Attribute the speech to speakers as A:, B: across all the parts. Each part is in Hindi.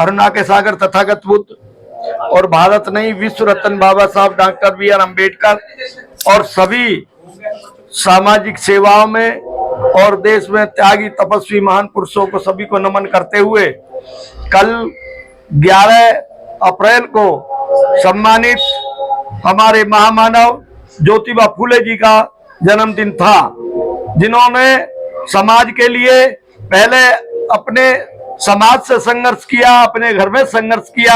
A: करुणा के सागर तथागत बुद्ध और भारत नहीं विश्व रत्न बाबा साहब डॉक्टर BR अम्बेडकर और सभी सामाजिक सेवाओं में और देश में त्यागी तपस्वी महान पुरुषों को सभी को नमन करते हुए कल 11 अप्रैल को सम्मानित हमारे महामानव ज्योतिबा फूले जी का जन्मदिन था, जिन्होंने समाज के लिए पहले अपने समाज से संघर्ष किया, अपने घर में संघर्ष किया,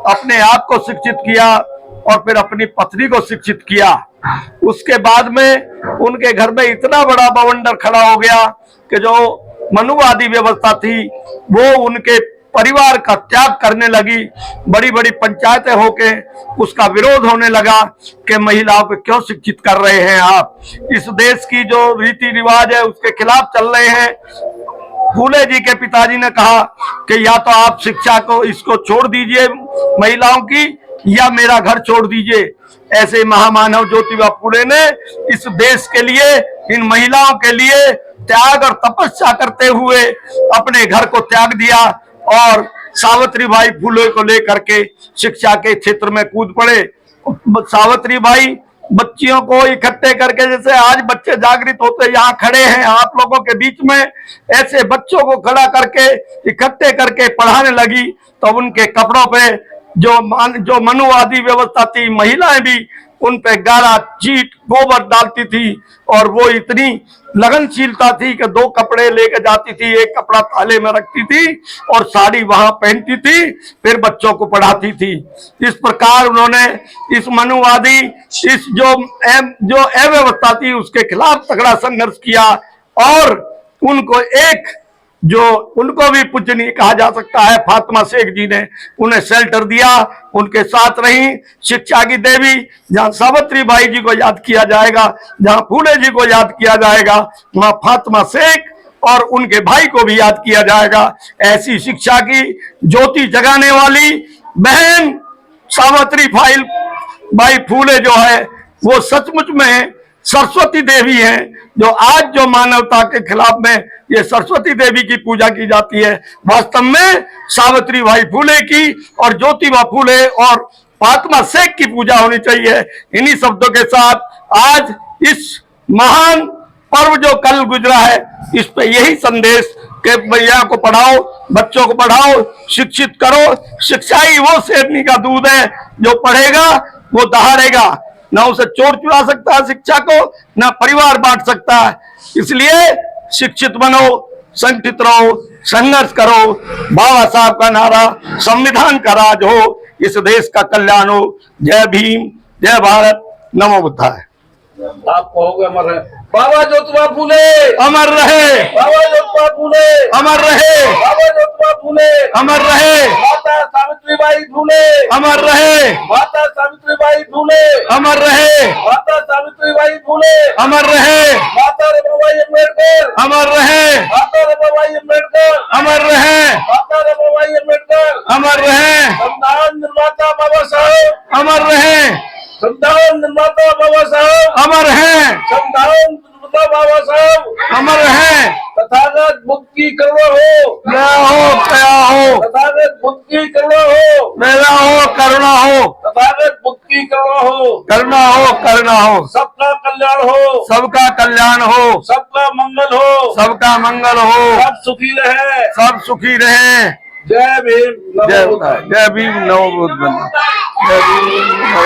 A: अपने आप को शिक्षित किया और फिर अपनी पत्नी को शिक्षित किया। उसके बाद में उनके घर में इतना बड़ा बवंडर खड़ा हो गया कि जो मनुवादी व्यवस्था थी वो उनके परिवार का त्याग करने लगी। बड़ी बड़ी पंचायतें होके उसका विरोध होने लगा कि महिलाओं को क्यों शिक्षित कर रहे हैं आप, इस देश की जो रीति रिवाज है उसके खिलाफ चल रहे हैं। फूले जी के पिताजी ने कहा कि या तो आप शिक्षा को इसको छोड़ दीजिए महिलाओं की, या मेरा घर छोड़ दीजिए। ऐसे महामानव ज्योतिबा फूले ने इस देश के लिए, इन महिलाओं के लिए त्याग और तपस्या करते हुए अपने घर को त्याग दिया और सावित्री बाई फूले को लेकर के शिक्षा के क्षेत्र में कूद पड़े। सावित्री बाई बच्चियों को इकट्ठे करके, जैसे आज बच्चे जागृत होते यहाँ खड़े हैं आप लोगों के बीच में, ऐसे बच्चों को खड़ा करके इकट्ठे करके पढ़ाने लगी। तो उनके कपड़ों पे जो मनुवादी व्यवस्था थी, महिलाएं भी उन पे गारा चीट गोबर डालती थी और वो इतनी लगनशीलता थी कि 2 कपड़े लेके जाती थी, एक कपड़ा थाले में रखती थी और साड़ी वहां पहनती थी, फिर बच्चों को पढ़ाती थी। इस प्रकार उन्होंने इस मनुवादी, इस जो अव्यवस्था थी उसके खिलाफ तगड़ा संघर्ष किया और उनको उनको भी पूजनीय कहा जा सकता है। फातिमा शेख जी ने उन्हें शेल्टर दिया, उनके साथ रही। शिक्षा की देवी, जहां सावित्री बाई जी को याद किया जाएगा, जहां फूले जी को याद किया जाएगा, वहां फातिमा शेख और उनके भाई को भी याद किया जाएगा। ऐसी शिक्षा की ज्योति जगाने वाली बहन सावित्री बाई फूले जो है वो सचमुच में सरस्वती देवी है। जो आज जो मानवता के खिलाफ में ये सरस्वती देवी की पूजा की जाती है, वास्तव में सावित्री बाई फूले की और ज्योतिबा फूले और फातिमा शेख की पूजा होनी चाहिए। इन्हीं शब्दों के साथ आज इस महान पर्व जो कल गुजरा है, इस पे यही संदेश कि भैया को पढ़ाओ, बच्चों को पढ़ाओ, शिक्षित करो। शिक्षा ही वो शेरनी का दूध है, जो पढ़ेगा वो दहाड़ेगा, ना उसे चोर चुरा सकता है शिक्षा को, ना परिवार बांट सकता है। इसलिए शिक्षित बनो, संगठित रहो, संघर्ष करो। बाबा साहब का नारा संविधान का राज हो, इस देश का कल्याण हो। जय भीम, जय भारत, नमो बुद्धाय।
B: आप कहोगे अमर रहे बाबा ज्योतिबा फूले,
A: अमर रहे
B: बाबा ज्योतिबा फूले,
A: अमर रहे
B: बाबा ज्योतिबा फूले,
A: अमर रहे
B: माता सावित्रीबाई फूले,
A: अमर रहे
B: माता सावित्रीबाई फूले,
A: अमर रहे
B: माता सावित्रीबाई फूले,
A: अमर रहे
B: माता रमाबाई अम्बेडकर,
A: अमर रहे
B: माता रमाबाई अम्बेडकर,
A: अमर रहे
B: माता रमाबाई अम्बेडकर,
A: अमर रहे
B: संविधान निर्माता बाबा साहब,
A: अमर रहे
B: संविधान निर्माता बाबा साहब,
A: अमर है
B: संविधान निर्माता बाबा साहब,
A: अमर है।
B: तथागत बुद्ध की करुणा हो,
A: क्या हो
B: तथागत बुद्ध की करुणा हो,
A: मेरा हो करुणा हो,
B: तथागत बुद्ध की करुणा हो,
A: करुणा हो, करुणा हो।
B: सबका कल्याण हो,
A: सबका कल्याण हो,
B: सबका मंगल हो,
A: सबका मंगल हो,
B: सब सुखी रहे,
A: सब सुखी रहे।
B: जय भीम,
A: जय भीम, नमो बुद्ध। जय भीम,